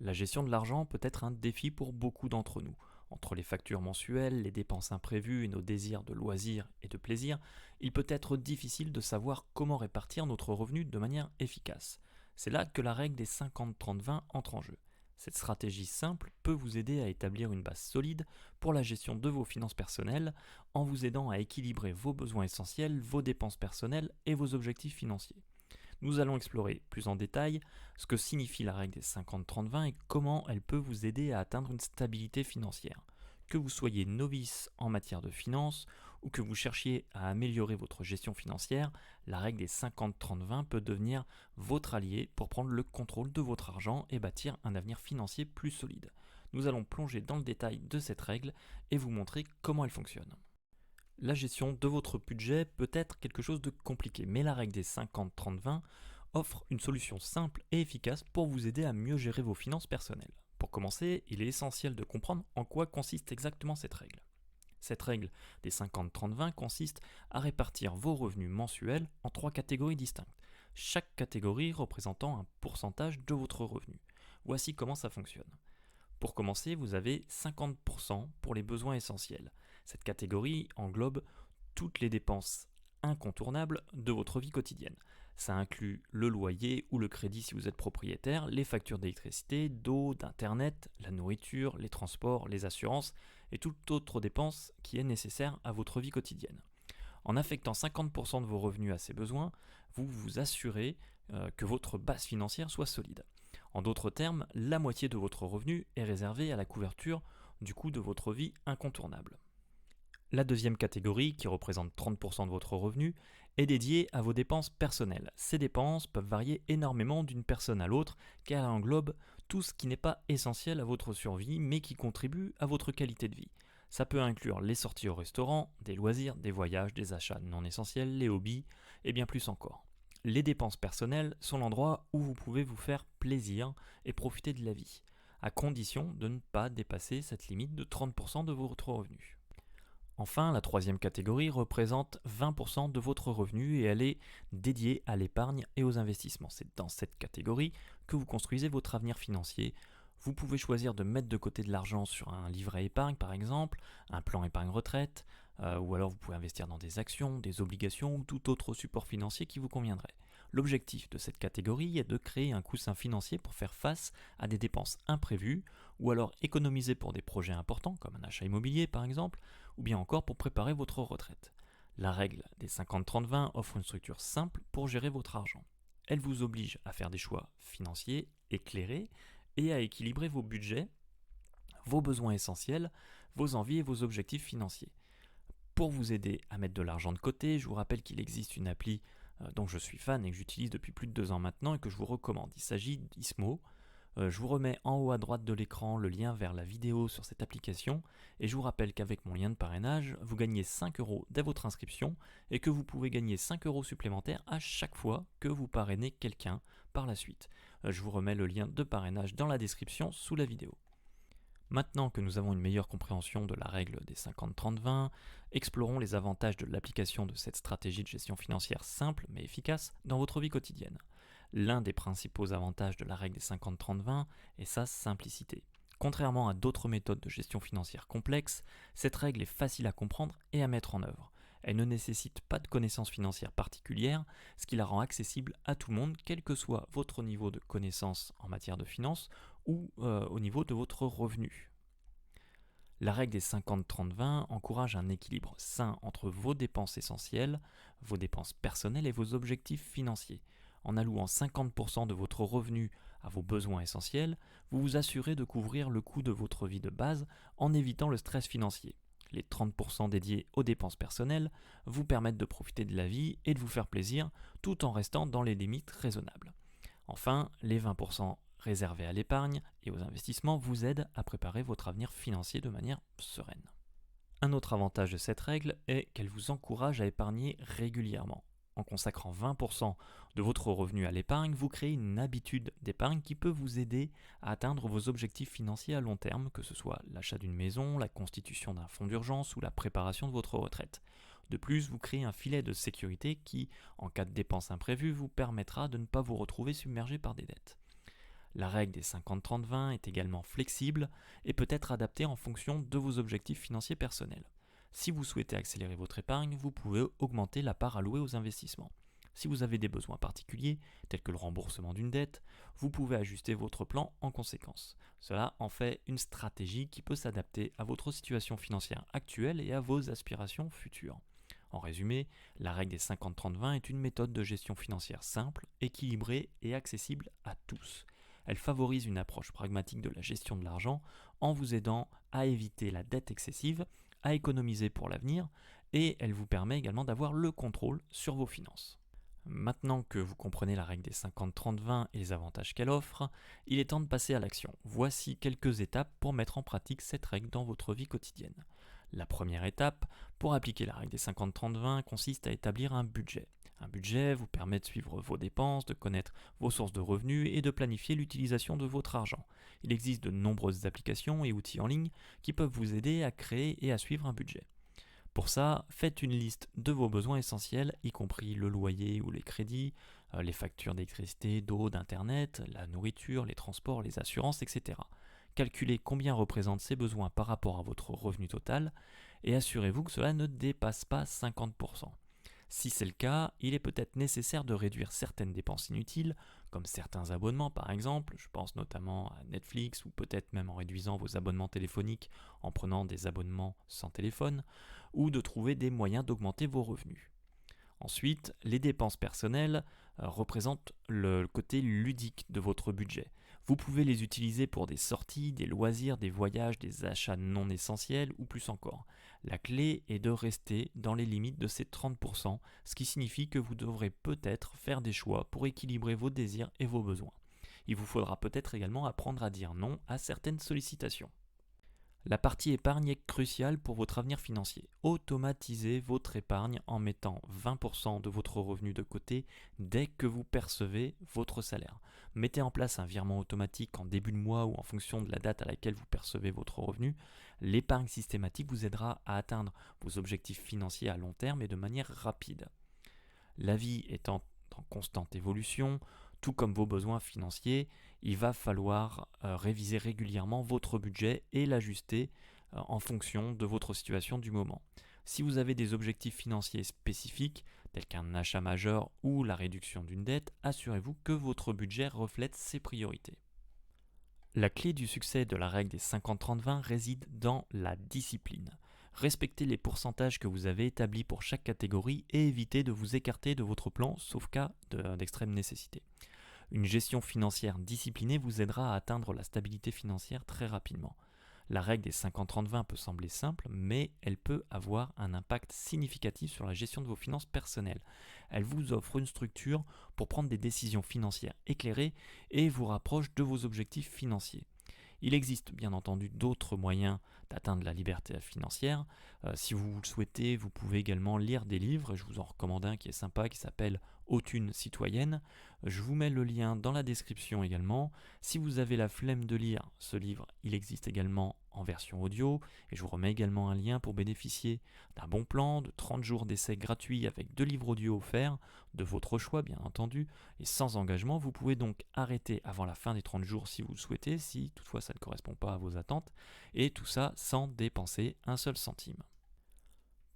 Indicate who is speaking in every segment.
Speaker 1: La gestion de l'argent peut être un défi pour beaucoup d'entre nous. Entre les factures mensuelles, les dépenses imprévues et nos désirs de loisirs et de plaisir, il peut être difficile de savoir comment répartir notre revenu de manière efficace. C'est là que la règle des 50-30-20 entre en jeu. Cette stratégie simple peut vous aider à établir une base solide pour la gestion de vos finances personnelles en vous aidant à équilibrer vos besoins essentiels, vos dépenses personnelles et vos objectifs financiers. Nous allons explorer plus en détail ce que signifie la règle des 50-30-20 et comment elle peut vous aider à atteindre une stabilité financière. Que vous soyez novice en matière de finances ou que vous cherchiez à améliorer votre gestion financière, la règle des 50-30-20 peut devenir votre allié pour prendre le contrôle de votre argent et bâtir un avenir financier plus solide. Nous allons plonger dans le détail de cette règle et vous montrer comment elle fonctionne. La gestion de votre budget peut être quelque chose de compliqué, mais la règle des 50-30-20 offre une solution simple et efficace pour vous aider à mieux gérer vos finances personnelles. Pour commencer, il est essentiel de comprendre en quoi consiste exactement cette règle. Cette règle des 50-30-20 consiste à répartir vos revenus mensuels en trois catégories distinctes, chaque catégorie représentant un pourcentage de votre revenu. Voici comment ça fonctionne. Pour commencer, vous avez 50% pour les besoins essentiels. Cette catégorie englobe toutes les dépenses incontournables de votre vie quotidienne. Ça inclut le loyer ou le crédit si vous êtes propriétaire, les factures d'électricité, d'eau, d'internet, la nourriture, les transports, les assurances et toute autre dépense qui est nécessaire à votre vie quotidienne. En affectant 50% de vos revenus à ces besoins, vous vous assurez que votre base financière soit solide. En d'autres termes, la moitié de votre revenu est réservée à la couverture du coût de votre vie incontournable. La deuxième catégorie, qui représente 30% de votre revenu, est dédiée à vos dépenses personnelles. Ces dépenses peuvent varier énormément d'une personne à l'autre car elles englobent tout ce qui n'est pas essentiel à votre survie mais qui contribue à votre qualité de vie. Ça peut inclure les sorties au restaurant, des loisirs, des voyages, des achats non essentiels, les hobbies et bien plus encore. Les dépenses personnelles sont l'endroit où vous pouvez vous faire plaisir et profiter de la vie, à condition de ne pas dépasser cette limite de 30% de votre revenu. Enfin, la troisième catégorie représente 20% de votre revenu et elle est dédiée à l'épargne et aux investissements. C'est dans cette catégorie que vous construisez votre avenir financier. Vous pouvez choisir de mettre de côté de l'argent sur un livret épargne par exemple, un plan épargne retraite, ou alors vous pouvez investir dans des actions, des obligations ou tout autre support financier qui vous conviendrait. L'objectif de cette catégorie est de créer un coussin financier pour faire face à des dépenses imprévues ou alors économiser pour des projets importants comme un achat immobilier par exemple, ou bien encore pour préparer votre retraite. La règle des 50-30-20 offre une structure simple pour gérer votre argent. Elle vous oblige à faire des choix financiers éclairés et à équilibrer vos budgets, vos besoins essentiels, vos envies et vos objectifs financiers. Pour vous aider à mettre de l'argent de côté, je vous rappelle qu'il existe une appli dont je suis fan et que j'utilise depuis plus de 2 ans maintenant et que je vous recommande. Il s'agit d'Ismo. Je vous remets en haut à droite de l'écran le lien vers la vidéo sur cette application et je vous rappelle qu'avec mon lien de parrainage, vous gagnez 5 euros dès votre inscription et que vous pouvez gagner 5 euros supplémentaires à chaque fois que vous parrainez quelqu'un par la suite. Je vous remets le lien de parrainage dans la description sous la vidéo. Maintenant que nous avons une meilleure compréhension de la règle des 50-30-20, explorons les avantages de l'application de cette stratégie de gestion financière simple mais efficace dans votre vie quotidienne. L'un des principaux avantages de la règle des 50-30-20 est sa simplicité. Contrairement à d'autres méthodes de gestion financière complexes, cette règle est facile à comprendre et à mettre en œuvre. Elle ne nécessite pas de connaissances financières particulières, ce qui la rend accessible à tout le monde, quel que soit votre niveau de connaissance en matière de finances ou au niveau de votre revenu. La règle des 50-30-20 encourage un équilibre sain entre vos dépenses essentielles, vos dépenses personnelles et vos objectifs financiers. En allouant 50% de votre revenu à vos besoins essentiels, vous vous assurez de couvrir le coût de votre vie de base en évitant le stress financier. Les 30% dédiés aux dépenses personnelles vous permettent de profiter de la vie et de vous faire plaisir tout en restant dans les limites raisonnables. Enfin, les 20% réservés à l'épargne et aux investissements vous aident à préparer votre avenir financier de manière sereine. Un autre avantage de cette règle est qu'elle vous encourage à épargner régulièrement. En consacrant 20% de votre revenu à l'épargne, vous créez une habitude d'épargne qui peut vous aider à atteindre vos objectifs financiers à long terme, que ce soit l'achat d'une maison, la constitution d'un fonds d'urgence ou la préparation de votre retraite. De plus, vous créez un filet de sécurité qui, en cas de dépenses imprévues, vous permettra de ne pas vous retrouver submergé par des dettes. La règle des 50-30-20 est également flexible et peut être adaptée en fonction de vos objectifs financiers personnels. Si vous souhaitez accélérer votre épargne, vous pouvez augmenter la part allouée aux investissements. Si vous avez des besoins particuliers, tels que le remboursement d'une dette, vous pouvez ajuster votre plan en conséquence. Cela en fait une stratégie qui peut s'adapter à votre situation financière actuelle et à vos aspirations futures. En résumé, la règle des 50-30-20 est une méthode de gestion financière simple, équilibrée et accessible à tous. Elle favorise une approche pragmatique de la gestion de l'argent en vous aidant à éviter la dette excessive, à économiser pour l'avenir et elle vous permet également d'avoir le contrôle sur vos finances. Maintenant que vous comprenez la règle des 50-30-20 et les avantages qu'elle offre, il est temps de passer à l'action. Voici quelques étapes pour mettre en pratique cette règle dans votre vie quotidienne. La première étape pour appliquer la règle des 50-30-20 consiste à établir un budget. Un budget vous permet de suivre vos dépenses, de connaître vos sources de revenus et de planifier l'utilisation de votre argent. Il existe de nombreuses applications et outils en ligne qui peuvent vous aider à créer et à suivre un budget. Pour ça, faites une liste de vos besoins essentiels, y compris le loyer ou les crédits, les factures d'électricité, d'eau, d'internet, la nourriture, les transports, les assurances, etc. Calculez combien représentent ces besoins par rapport à votre revenu total et assurez-vous que cela ne dépasse pas 50%. Si c'est le cas, il est peut-être nécessaire de réduire certaines dépenses inutiles, comme certains abonnements par exemple, je pense notamment à Netflix ou peut-être même en réduisant vos abonnements téléphoniques en prenant des abonnements sans téléphone, ou de trouver des moyens d'augmenter vos revenus. Ensuite, les dépenses personnelles représentent le côté ludique de votre budget. Vous pouvez les utiliser pour des sorties, des loisirs, des voyages, des achats non essentiels ou plus encore. La clé est de rester dans les limites de ces 30%, ce qui signifie que vous devrez peut-être faire des choix pour équilibrer vos désirs et vos besoins. Il vous faudra peut-être également apprendre à dire non à certaines sollicitations. La partie épargne est cruciale pour votre avenir financier. Automatisez votre épargne en mettant 20% de votre revenu de côté dès que vous percevez votre salaire. Mettez en place un virement automatique en début de mois ou en fonction de la date à laquelle vous percevez votre revenu. L'épargne systématique vous aidera à atteindre vos objectifs financiers à long terme et de manière rapide. La vie étant en constante évolution, tout comme vos besoins financiers, il va falloir réviser régulièrement votre budget et l'ajuster en fonction de votre situation du moment. Si vous avez des objectifs financiers spécifiques, tels qu'un achat majeur ou la réduction d'une dette, assurez-vous que votre budget reflète ces priorités. La clé du succès de la règle des 50-30-20 réside dans la discipline. Respectez les pourcentages que vous avez établis pour chaque catégorie et évitez de vous écarter de votre plan sauf cas d'extrême nécessité. Une gestion financière disciplinée vous aidera à atteindre la stabilité financière très rapidement. La règle des 50-30-20 peut sembler simple, mais elle peut avoir un impact significatif sur la gestion de vos finances personnelles. Elle vous offre une structure pour prendre des décisions financières éclairées et vous rapproche de vos objectifs financiers. Il existe bien entendu d'autres moyens d'atteindre la liberté financière. Si vous le souhaitez, vous pouvez également lire des livres. Je vous en recommande un qui est sympa, qui s'appelle Haute Une citoyenne. Je vous mets le lien dans la description également. Si vous avez la flemme de lire ce livre, il existe également en version audio. Et je vous remets également un lien pour bénéficier d'un bon plan de 30 jours d'essai gratuit avec 2 livres audio offerts, de votre choix bien entendu, et sans engagement. Vous pouvez donc arrêter avant la fin des 30 jours si vous le souhaitez, si toutefois ça ne correspond pas à vos attentes, et tout ça sans dépenser un seul centime.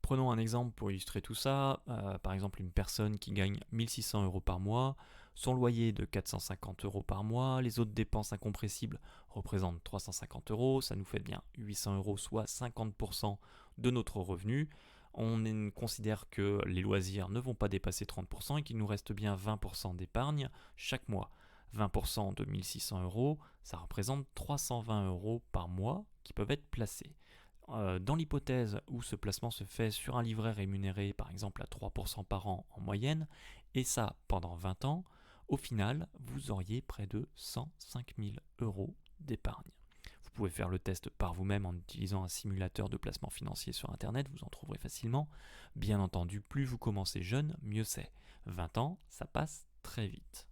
Speaker 1: Prenons un exemple pour illustrer tout ça. Par exemple, une personne qui gagne 1600 euros par mois, son loyer est de 450 euros par mois, les autres dépenses incompressibles représentent 350 euros, ça nous fait bien 800 euros, soit 50% de notre revenu. On considère que les loisirs ne vont pas dépasser 30% et qu'il nous reste bien 20% d'épargne chaque mois. 20% de 1600 euros, ça représente 320 euros par mois qui peuvent être placés. Dans l'hypothèse où ce placement se fait sur un livret rémunéré par exemple à 3% par an en moyenne, et ça pendant 20 ans, au final, vous auriez près de 105 000 euros d'épargne. Vous pouvez faire le test par vous-même en utilisant un simulateur de placement financier sur Internet, vous en trouverez facilement. Bien entendu, plus vous commencez jeune, mieux c'est. 20 ans, ça passe très vite.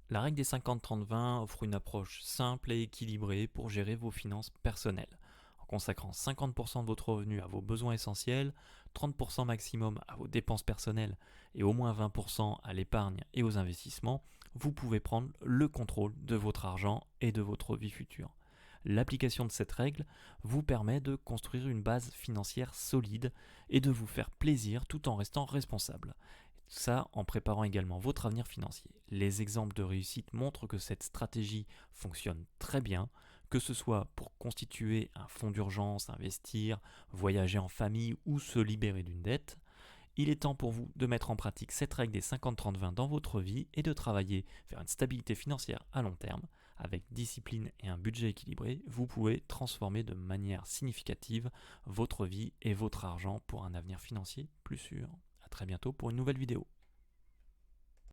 Speaker 1: La règle des 50-30-20 offre une approche simple et équilibrée pour gérer vos finances personnelles. En consacrant 50% de votre revenu à vos besoins essentiels, 30% maximum à vos dépenses personnelles et au moins 20% à l'épargne et aux investissements, vous pouvez prendre le contrôle de votre argent et de votre vie future. L'application de cette règle vous permet de construire une base financière solide et de vous faire plaisir tout en restant responsable. Tout ça en préparant également votre avenir financier. Les exemples de réussite montrent que cette stratégie fonctionne très bien, que ce soit pour constituer un fonds d'urgence, investir, voyager en famille ou se libérer d'une dette. Il est temps pour vous de mettre en pratique cette règle des 50-30-20 dans votre vie et de travailler vers une stabilité financière à long terme. Avec discipline et un budget équilibré, vous pouvez transformer de manière significative votre vie et votre argent pour un avenir financier plus sûr. A très bientôt pour une nouvelle vidéo.